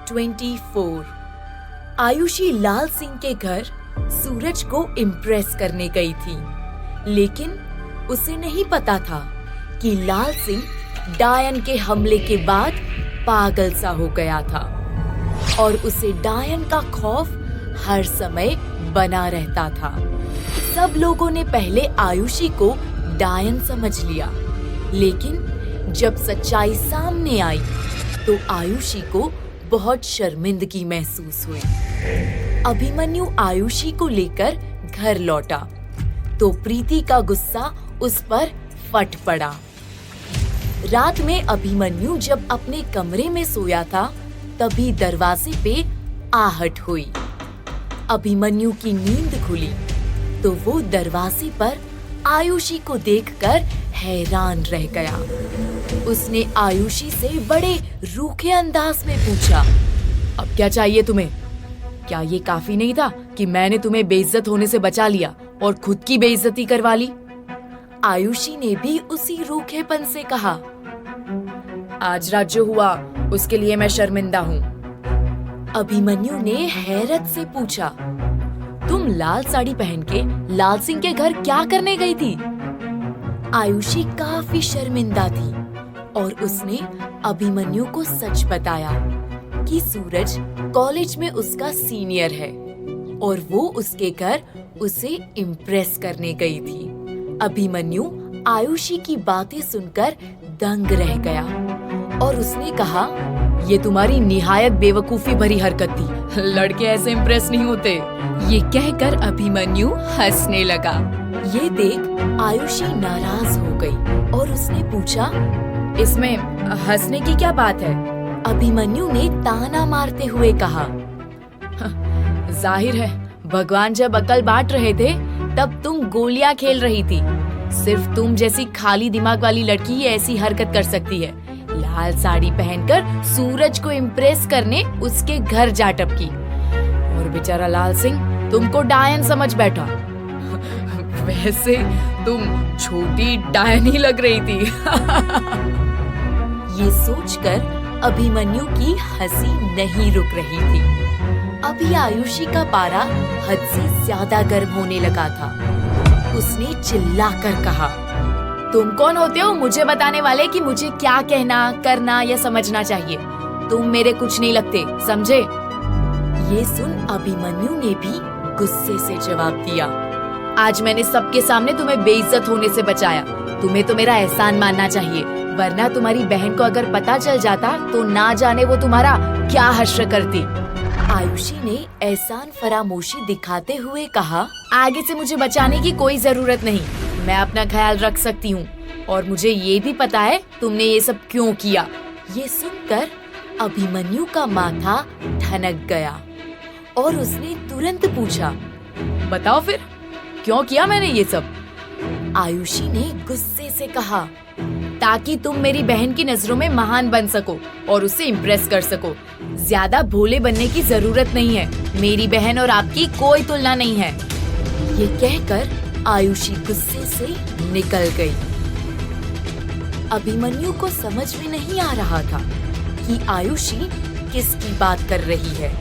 24 आयुषी लाल सिंह के घर सूरज को इम्प्रेस करने गई थी, लेकिन उसे नहीं पता था कि लाल सिंह डायन के हमले के बाद पागल सा हो गया था और उसे डायन का खौफ हर समय बना रहता था। सब लोगों ने पहले आयुषी को डायन समझ लिया, लेकिन जब सच्चाई सामने आई तो आयुषी को बहुत शर्मिंदगी महसूस हुई। अभिमन्यु आयुषी को लेकर घर लौटा तो प्रीति का गुस्सा उस पर फट पड़ा। रात में अभिमन्यु जब अपने कमरे में सोया था, तभी दरवाजे पे आहट हुई। अभिमन्यु की नींद खुली तो वो दरवाजे पर आयुषी को देखकर हैरान रह गया। उसने आयुषी से बड़े रूखे अंदाज में पूछा, अब क्या चाहिए तुम्हें? क्या ये काफी नहीं था कि मैंने तुम्हें बेइज्जत होने से बचा लिया और खुद की बेइज्जती करवा ली? आयुषी ने भी उसी रूखेपन से कहा, आज रात जो हुआ उसके लिए मैं शर्मिंदा हूँ। अभिमन्यु ने हैरत से पूछा, तुम लाल साड़ी पहन के लाल सिंह के घर क्या करने गई थी? आयुषी काफी शर्मिंदा थी और उसने अभिमन्यु को सच बताया कि सूरज कॉलेज में उसका सीनियर है और वो उसके घर उसे इम्प्रेस करने गई थी। अभिमन्यु आयुषी की बातें सुनकर दंग रह गया और उसने कहा, ये तुम्हारी निहायत बेवकूफी भरी हरकत थी, लड़के ऐसे इम्प्रेस नहीं होते। ये कहकर अभिमन्यु हंसने लगा। ये देख आयुषी नाराज हो गई और उसने पूछा, इसमें हंसने की क्या बात है? अभिमन्यु ने ताना मारते हुए कहा, जाहिर है भगवान जब अकल बांट रहे थे तब तुम गोलियां खेल रही थी। सिर्फ तुम जैसी खाली दिमाग वाली लड़की ऐसी हरकत कर सकती है। लाल साड़ी पहनकर सूरज को इम्प्रेस करने उसके घर जा टपकी और बेचारा लाल सिंह तुमको डायन समझ बैठा। वैसे तुम छोटी डायन ही लग रही थी। ये सोचकर अभिमन्यु की हंसी नहीं रुक रही थी। अभी आयुषी का पारा हद से ज्यादा गर्म होने लगा था। उसने चिल्लाकर कहा, तुम कौन होते हो मुझे बताने वाले कि मुझे क्या कहना, करना या समझना चाहिए? तुम मेरे कुछ नहीं लगते, समझे? ये सुन अभिमन्यु ने भी गुस्से से जवाब दिया, आज मैंने सबके सामने तुम्हें बेइज्जत होने से बचाया। तुम्हें तो मेरा एहसान मानना चाहिए, वरना तुम्हारी बहन को अगर पता चल जाता तो ना जाने वो तुम्हारा क्या हश्र करती। आयुषी ने एहसान फरामोशी दिखाते हुए कहा, आगे से मुझे बचाने की कोई जरूरत नहीं, मैं अपना ख्याल रख सकती हूँ और मुझे ये भी पता है तुमने ये सब क्यों किया। ये सुनकर अभिमन्यु का माथा ठनक गया और उसने तुरंत पूछा, बताओ फिर क्यों किया मैंने ये सब? आयुषी ने गुस्से से कहा, ताकि तुम मेरी बहन की नजरों में महान बन सको और उसे इम्प्रेस कर सको। ज्यादा भोले बनने की जरूरत नहीं है, मेरी बहन और आपकी कोई तुलना नहीं है। ये कहकर आयुषी गुस्से से निकल गई। अभिमन्यु को समझ में नहीं आ रहा था कि आयुषी किसकी बात कर रही है।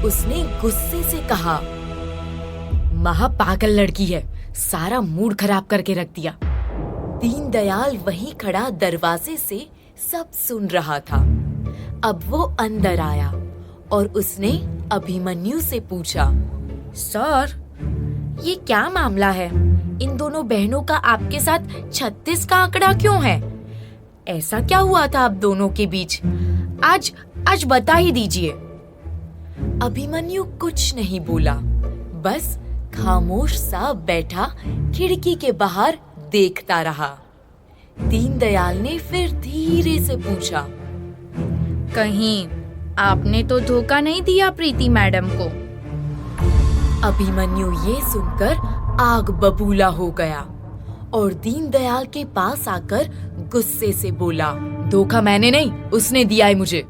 उसने गुस्से से कहा, महापागल लड़की है, सारा मूड खराब करके रख दिया। दीनदयाल वहीं खड़ा दरवाजे से सब सुन रहा था। अब वो अंदर आया और उसने अभिमन्यु से पूछा, सर ये क्या मामला है? इन दोनों बहनों का आपके साथ 36 का आंकड़ा क्यों है? ऐसा क्या हुआ था आप दोनों के बीच? आज बता ही दीजिए। अभिमन्यु कुछ नहीं बोला, बस खामोश सा बैठा खिड़की के बाहर देखता रहा। दीनदयाल ने फिर धीरे से पूछा, कहीं आपने तो धोखा नहीं दिया प्रीति मैडम को? अभिमन्यु ये सुनकर आग बबूला हो गया और दीनदयाल के पास आकर गुस्से से बोला, धोखा मैंने नहीं, उसने दिया है मुझे।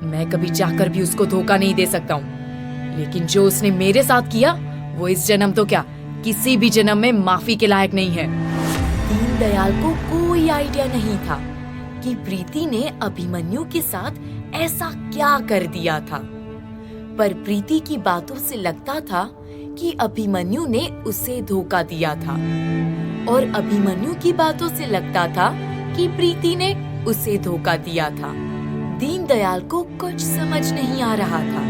मैं कभी चाहकर भी उसको धोखा नहीं दे सकता हूँ, लेकिन जो उसने मेरे साथ किया वो इस जन्म तो क्या किसी भी जन्म में माफी के लायक नहीं है। दीनदयाल को कोई आइडिया नहीं था कि प्रीति ने अभिमन्यु के साथ ऐसा क्या कर दिया था। पर प्रीति की बातों से लगता था कि अभिमन्यु ने उसे धोखा दिया था, और अभिमन्यु की बातों से लगता था कि प्रीति ने उसे धोखा दिया था। दीनदयाल को कुछ समझ नहीं आ रहा था,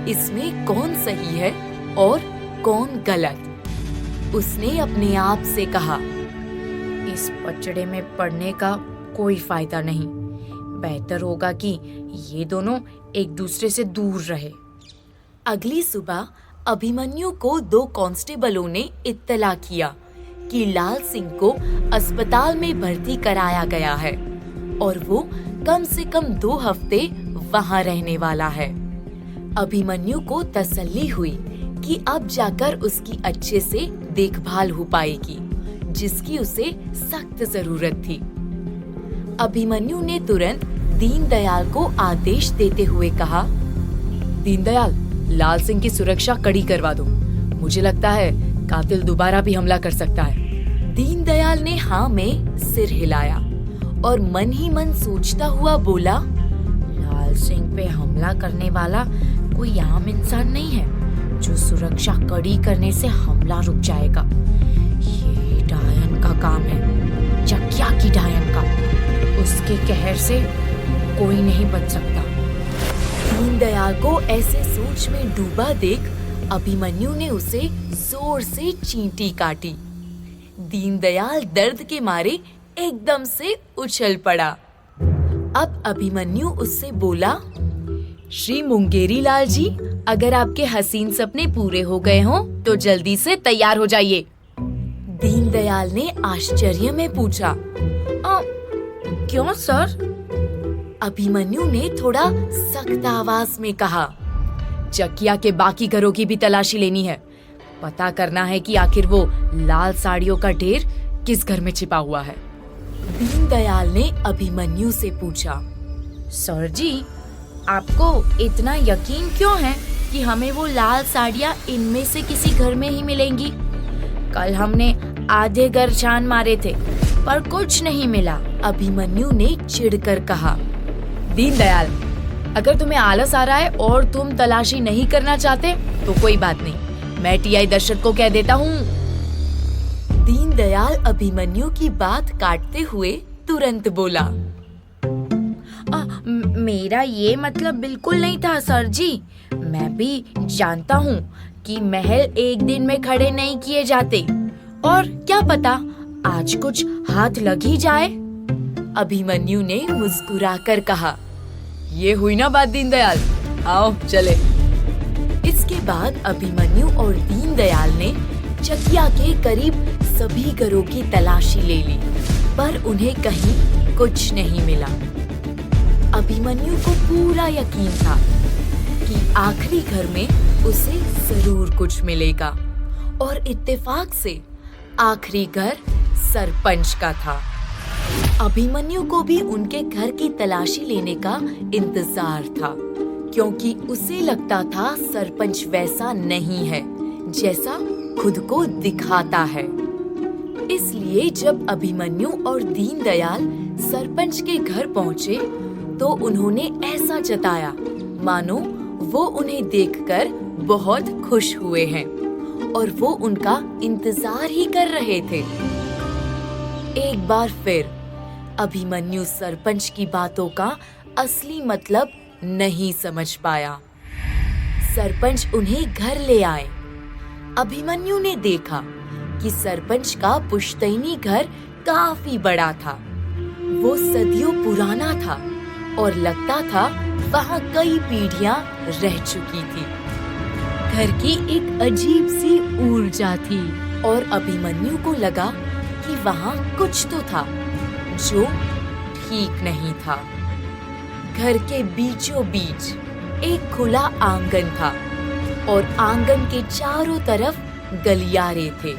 इसमें कौन सही है और कौन गलत। उसने अपने आप से कहा, इस पचड़े में पड़ने का कोई फायदा नहीं। बेहतर होगा कि ये दोनों एक दूसरे से दूर रहे। अगली सुबह अभिमन्यु को 2 कांस्टेबलों ने इत्तला किया कि लाल सिंह को अस्पताल में भर्ती कराया गया है और वो कम से कम 2 हफ्ते वहां रहने वाला है। अभिमन्यु को तसल्ली हुई कि अब जाकर उसकी अच्छे से देखभाल हो पाएगी, जिसकी उसे सख्त जरूरत थी। अभिमन्यु ने तुरंत दीनदयाल को आदेश देते हुए कहा, दीनदयाल, लाल सिंह की सुरक्षा कड़ी करवा दो। मुझे लगता है कातिल दोबारा भी हमला कर सकता है। दीनदयाल ने हाँ में सिर हिलाया और मन ही मन सोचता हुआ बोला, लाल सिंह पे हमला करने वाला कोई आम इंसान नहीं है जो सुरक्षा कड़ी करने से हमला रुक जाएगा। ये डायन का काम है, चकिया की डायन का। उसके कहर से कोई नहीं बच सकता। दीनदयाल को ऐसे सोच में डूबा देख अभिमन्यु ने उसे जोर से चींटी काटी। दीनदयाल दर्द के मारे एकदम से उछल पड़ा। अब अभिमन्यु उससे बोला, श्री मुंगेरी लाल जी, अगर आपके हसीन सपने पूरे हो गए हों तो जल्दी से तैयार हो जाइए। दीनदयाल ने आश्चर्य में पूछा, क्यों सर? अभिमन्यु ने थोड़ा सख्त आवाज में कहा, चकिया के बाकी घरों की भी तलाशी लेनी है। पता करना है कि आखिर वो लाल साड़ियों का ढेर किस घर में छिपा हुआ है। दीनदयाल ने अभिमन्यु से पूछा, सर जी, आपको इतना यकीन क्यों है कि हमें वो लाल साड़ियाँ इनमें से किसी घर में ही मिलेंगी? कल हमने आधे घर छान मारे थे पर कुछ नहीं मिला। अभिमन्यु ने चिढ़कर कहा, दीनदयाल, अगर तुम्हें आलस आ रहा है और तुम तलाशी नहीं करना चाहते तो कोई बात नहीं, मैं टीआई दशरथ को कह देता हूँ। दीनदयाल अभिमन्यु की बात काटते हुए तुरंत बोला, मेरा ये मतलब बिल्कुल नहीं था सर जी। मैं भी जानता हूँ कि महल एक दिन में खड़े नहीं किए जाते, और क्या पता आज कुछ हाथ लग ही जाए। अभिमन्यु ने मुस्कुराकर कहा, ये हुई ना बात दीनदयाल, आओ चले। इसके बाद अभिमन्यु और दीनदयाल ने चकिया के करीब सभी घरों की तलाशी ले ली, पर उन्हें कहीं कुछ नहीं मिला। अभिमन्यु को पूरा यकीन था कि आखिरी घर में उसे जरूर कुछ मिलेगा, और इत्तेफाक से आखिरी घर सरपंच का था। अभिमन्यु को भी उनके घर की तलाशी लेने का इंतजार था, क्योंकि उसे लगता था सरपंच वैसा नहीं है जैसा खुद को दिखाता है। इसलिए जब अभिमन्यु और दीनदयाल सरपंच के घर पहुंचे तो उन्होंने ऐसा जताया मानो वो उन्हें देखकर बहुत खुश हुए हैं और वो उनका इंतजार ही कर रहे थे। एक बार फिर अभिमन्यु सरपंच की बातों का असली मतलब नहीं समझ पाया। सरपंच उन्हें घर ले आए। अभिमन्यु ने देखा कि सरपंच का पुश्तैनी घर काफी बड़ा था। वो सदियों पुराना था और लगता था वहाँ कई पीढ़ियां रह चुकी थी। घर की एक अजीब सी ऊर्जा थी और अभिमन्यु को लगा कि वहाँ कुछ तो था जो ठीक नहीं था। घर के बीचों बीच एक खुला आंगन था और आंगन के चारों तरफ गलियारे थे।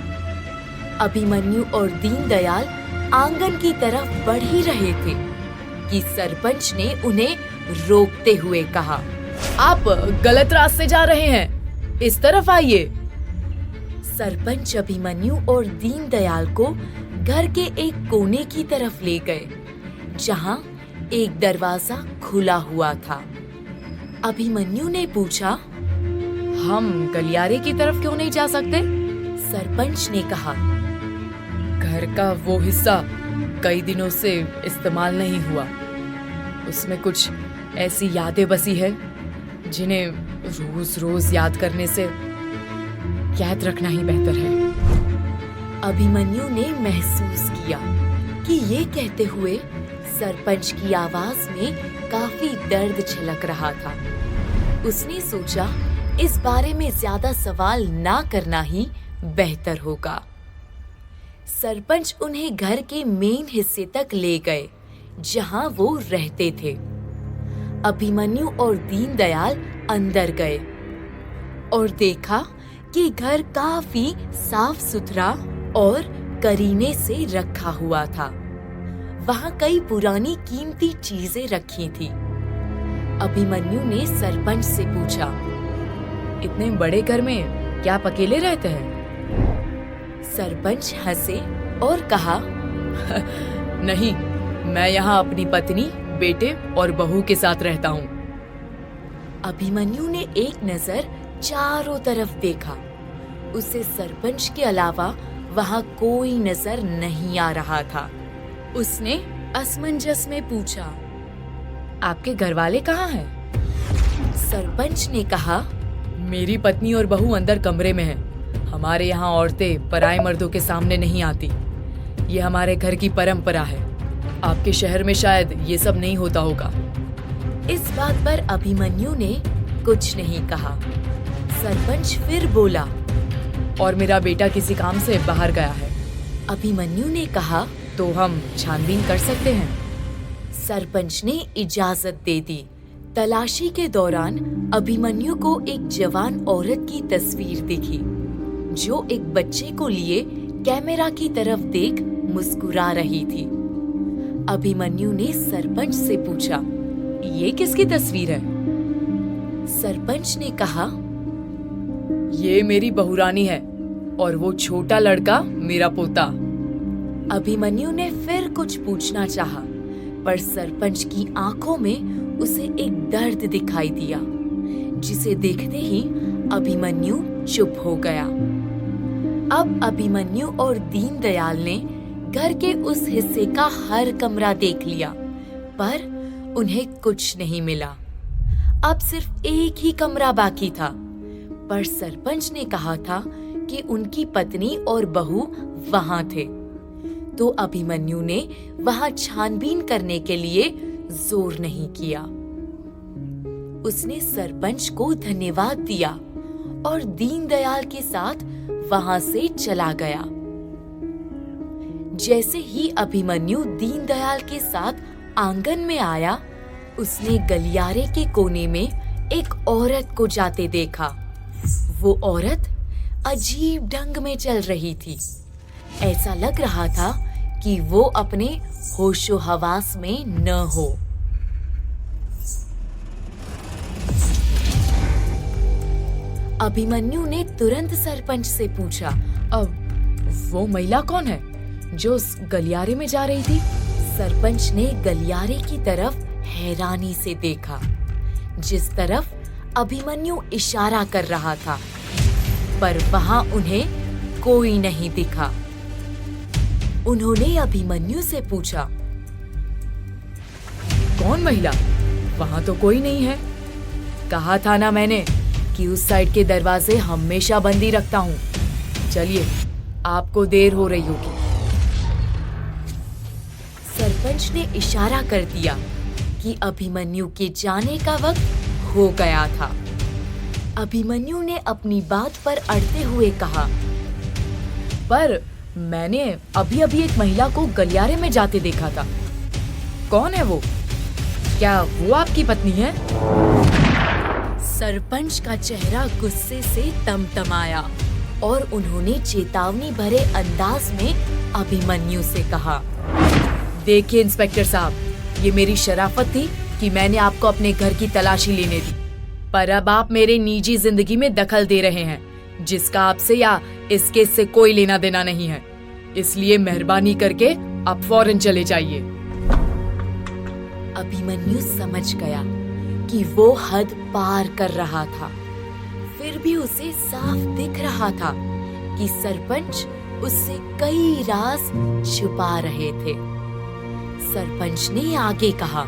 अभिमन्यु और दीनदयाल आंगन की तरफ बढ़ ही रहे थे कि सरपंच ने उन्हें रोकते हुए कहा, आप गलत रास्ते जा रहे हैं, इस तरफ आइए। सरपंच अभिमन्यु और दीनदयाल को घर के एक कोने की तरफ ले गए, जहां एक दरवाजा खुला हुआ था। अभिमन्यु ने पूछा, हम गलियारे की तरफ क्यों नहीं जा सकते? सरपंच ने कहा, घर का वो हिस्सा कई दिनों से इस्तेमाल नहीं हुआ। उसमें कुछ ऐसी यादें बसी है जिन्हें रोज रोज याद करने से याद रखना ही बेहतर है। अभिमन्यु ने महसूस किया कि ये कहते हुए सरपंच की आवाज में काफी दर्द छलक रहा था। उसने सोचा इस बारे में ज्यादा सवाल ना करना ही बेहतर होगा। सरपंच उन्हें घर के मेन हिस्से तक ले गए जहां वो रहते थे। अभिमन्यु और दीनदयाल अंदर गए और देखा कि घर काफी साफ सुथरा और करीने से रखा हुआ था। वहां कई पुरानी कीमती चीजें रखी थी। अभिमन्यु ने सरपंच से पूछा, इतने बड़े घर में क्या आप अकेले रहते हैं? सरपंच हंसे और कहा, नहीं, मैं यहाँ अपनी पत्नी, बेटे और बहू के साथ रहता हूँ। अभिमन्यु ने एक नजर चारों तरफ देखा। उसे सरपंच के अलावा वहाँ कोई नजर नहीं आ रहा था। उसने असमंजस में पूछा, आपके घर वाले कहाँ हैं? सरपंच ने कहा, मेरी पत्नी और बहू अंदर कमरे में हैं। हमारे यहाँ औरतें पराये मर्दों के सामने नहीं आती। ये हमारे घर की परंपरा है। आपके शहर में शायद ये सब नहीं होता होगा। इस बात पर अभिमन्यु ने कुछ नहीं कहा। सरपंच फिर बोला, और मेरा बेटा किसी काम से बाहर गया है। अभिमन्यु ने कहा, तो हम छानबीन कर सकते हैं। सरपंच ने इजाजत दे दी। तलाशी के दौरान अभिमन्यु को एक जवान औरत की तस्वीर दिखी जो एक बच्चे को लिए कैमरा की तरफ देख मुस्कुरा रही थी। अभिमन्यु ने सरपंच से पूछा, ये किसकी तस्वीर है? सरपंच ने कहा, ये मेरी बहुरानी है और वो छोटा लड़का मेरा पोता। अभिमन्यु ने फिर कुछ पूछना चाहा, पर सरपंच की आंखों में उसे एक दर्द दिखाई दिया, जिसे देखते ही अभिमन्यु चुप हो गया। अब अभिमन्यु और दीनदयाल ने घर के उस हिस्से का हर कमरा देख लिया, पर उन्हें कुछ नहीं मिला। अब सिर्फ एक ही कमरा बाकी था, पर सरपंच ने कहा था कि उनकी पत्नी और बहू वहां थे, तो अभिमन्यु ने वहां छानबीन करने के लिए जोर नहीं किया। उसने सरपंच को धन्यवाद दिया और दीनदयाल के साथ वहां से चला गया। जैसे ही अभिमन्यु दीनदयाल के साथ आंगन में आया, उसने गलियारे के कोने में एक औरत को जाते देखा। वो औरत अजीब ढंग में चल रही थी। ऐसा लग रहा था कि वो अपने होशो हवास में न हो। अभिमन्यु ने तुरंत सरपंच से पूछा, अब वो महिला कौन है जो उस गलियारे में जा रही थी? सरपंच ने गलियारे की तरफ हैरानी से देखा, जिस तरफ अभिमन्यु इशारा कर रहा था, पर वहां उन्हें कोई नहीं दिखा। उन्होंने अभिमन्यु से पूछा, कौन महिला? वहां तो कोई नहीं है। कहा था ना मैंने कि उस साइड के दरवाजे हमेशा बंद ही रखता हूँ। चलिए, आपको देर हो रही होगी। सरपंच ने इशारा कर दिया कि अभिमन्यु के जाने का वक्त हो गया था। अभिमन्यु ने अपनी बात पर अड़ते हुए कहा, पर मैंने अभी अभी एक महिला को गलियारे में जाते देखा था। कौन है वो? क्या वो आपकी पत्नी है? सरपंच का चेहरा गुस्से से तमतमाया और उन्होंने चेतावनी भरे अंदाज में अभिमन्यु से कहा, देखिए इंस्पेक्टर साहब, ये मेरी शराफत थी कि मैंने आपको अपने घर की तलाशी लेने दी, पर अब आप मेरे निजी जिंदगी में दखल दे रहे हैं, जिसका आपसे या इस केस से कोई लेना देना नहीं है। इसलिए मेहरबानी करके आप फौरन चले जाइए। अभिमन्यु समझ गया कि वो हद पार कर रहा था। फिर भी उसे साफ दिख रहा था कि सरपंच उससे कई राज छुपा रहे थे। सरपंच ने आगे कहा,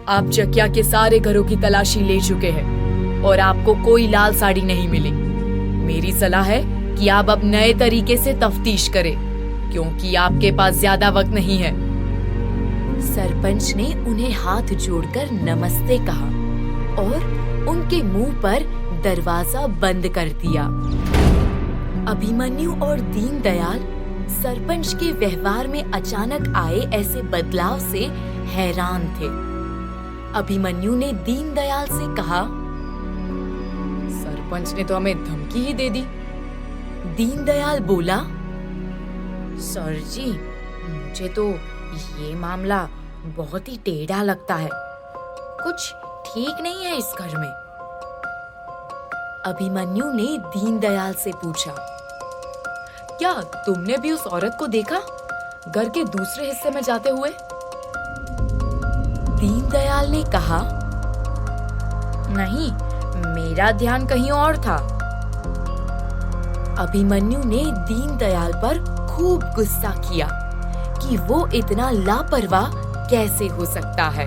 आप चकिया के सारे घरों की तलाशी ले चुके हैं और आपको कोई लाल साड़ी नहीं मिली। मेरी सलाह है कि आप अब नए तरीके से तफ्तीश करें, क्योंकि आपके पास ज्यादा वक्त नहीं है। सरपंच ने उन्हें हाथ जोड़कर नमस्ते कहा और उनके मुंह पर दरवाजा बंद कर दिया। अभिमन्यु और दीनदयाल सरपंच के व्यवहार में अचानक आए ऐसे बदलाव से हैरान थे। अभिमन्यु ने दीनदयाल से कहा, सरपंच ने तो हमें धमकी ही दे दी। दीनदयाल बोला, सर जी, मुझे तो ये मामला बहुत ही टेढ़ा लगता है। कुछ ठीक नहीं है इस घर में। अभिमन्यु ने दीनदयाल से पूछा, क्या तुमने भी उस औरत को देखा घर के दूसरे हिस्से में जाते हुए? दीनदयाल ने कहा, नहीं, मेरा ध्यान कहीं और था। अभिमन्यु ने दीनदयाल पर खूब गुस्सा किया कि वो इतना लापरवाह कैसे हो सकता है।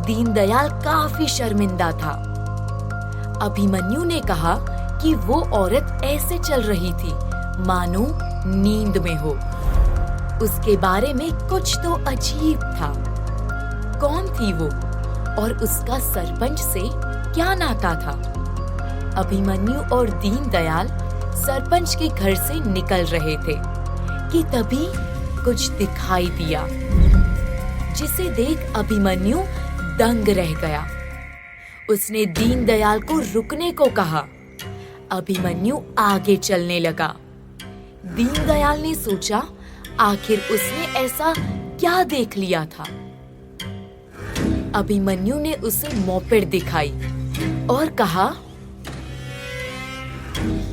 दीनदयाल काफी शर्मिंदा था। अभिमन्यु ने कहा कि वो औरत ऐसे चल रही थी मानो नींद में हो। उसके बारे में कुछ तो अजीब था। कौन थी वो और उसका सरपंच से क्या नाता था? अभिमन्यु और दीनदयाल सरपंच के घर से निकल रहे थे कि तभी कुछ दिखाई दिया, जिसे देख अभिमन्यु दंग रह गया। उसने दीनदयाल को रुकने को कहा। अभिमन्यु आगे चलने लगा। दीनदयाल ने सोचा, आखिर उसने ऐसा क्या देख लिया था? अभिमन्यु ने उसे मोपेड दिखाई और कहा,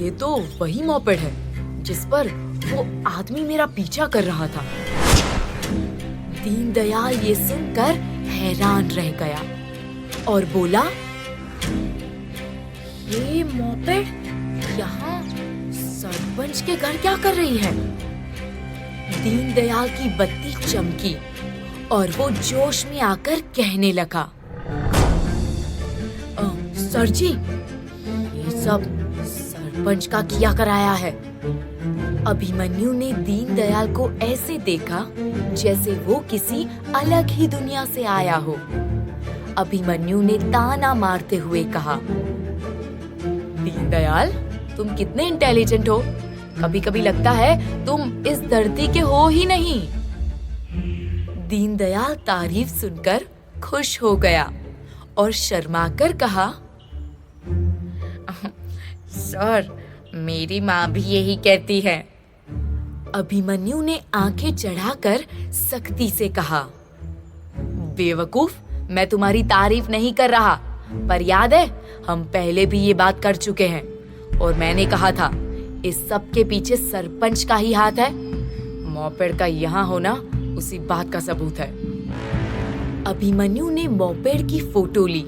ये तो वही मोपेड है जिस पर वो आदमी मेरा पीछा कर रहा था। दीनदयाल ये सुनकर हैरान रह गया और बोला, ये मोपेड यहाँ सरपंच के घर क्या कर रही है? दीनदयाल की बत्ती चमकी और वो जोश में आकर कहने लगा, सर जी, ये सब सरपंच का किया कराया है। अभिमन्यु ने दीनदयाल को ऐसे देखा जैसे वो किसी अलग ही दुनिया से आया हो। अभिमन्यु ने ताना मारते हुए कहा, दीनदयाल, तुम कितने इंटेलिजेंट हो। कभी कभी लगता है तुम इस धरती के हो ही नहीं। दीनदयाल तारीफ सुनकर खुश हो गया और शर्माकर कहा, सर, मेरी माँ भी यही कहती है। अभिमन्यु ने आंखें चढ़ाकर सख्ती से कहा, बेवकूफ, मैं तुम्हारी तारीफ नहीं कर रहा, पर याद है हम पहले भी ये बात कर चुके हैं और मैंने कहा था इस सब के पीछे सरपंच का ही हाथ है। मोपेड का यहाँ होना उसी बात का सबूत है। अभिमन्यु ने मोपेड की फोटो ली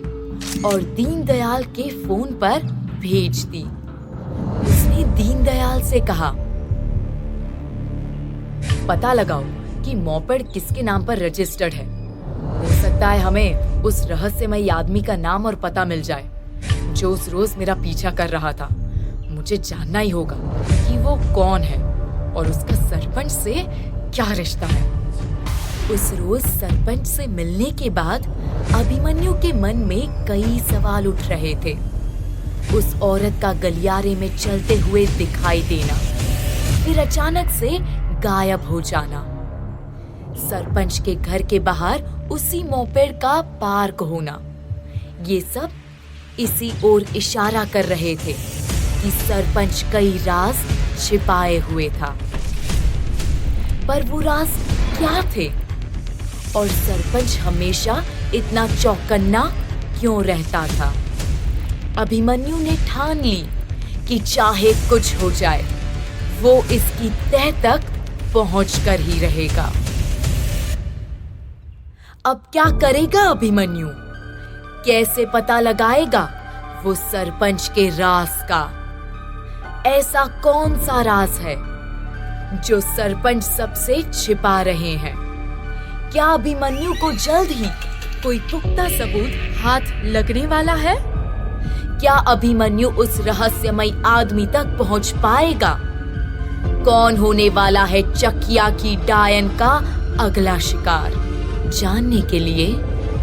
और दीनदयाल के फोन पर भेज दी। उसने दीनदयाल से कहा, पता लगाओ कि मोपेड किसके नाम पर रजिस्टर्ड है। हो सकता है हमें उस रहस्यमयी आदमी का नाम और पता मिल जाए जो उस रोज मेरा पीछा कर रहा था। मुझे जानना ही होगा कि वो कौन है और उसका सरपंच से क्या रिश्ता है। उस रोज सरपंच से मिलने के बाद अभिमन्यु के मन में कई सवाल उठ रहे थे। उस औरत का गलियारे में चलते हुए दिखाई देना, फिर अचानक से गायब हो जाना, सरपंच के घर के बाहर उसी मोपेड का पार्क होना, ये सब इसी ओर इशारा कर रहे थे कि सरपंच कई राज छिपाए हुए था। पर वो राज क्या थे और सरपंच हमेशा इतना चौकन्ना क्यों रहता था? अभिमन्यु ने ठान ली कि चाहे कुछ हो जाए वो इसकी तह तक पहुंचकर ही रहेगा। अब क्या करेगा अभिमन्यु? कैसे पता लगाएगा वो सरपंच के राज का? ऐसा कौन सा राज है जो सरपंच सबसे छिपा रहे हैं? क्या अभिमन्यु को जल्द ही कोई पुख्ता सबूत हाथ लगने वाला है? क्या अभिमन्यु उस रहस्यमय आदमी तक पहुंच पाएगा? कौन होने वाला है चकिया की डायन का अगला शिकार? जानने के लिए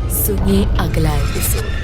सुनिए अगला एपिसोड।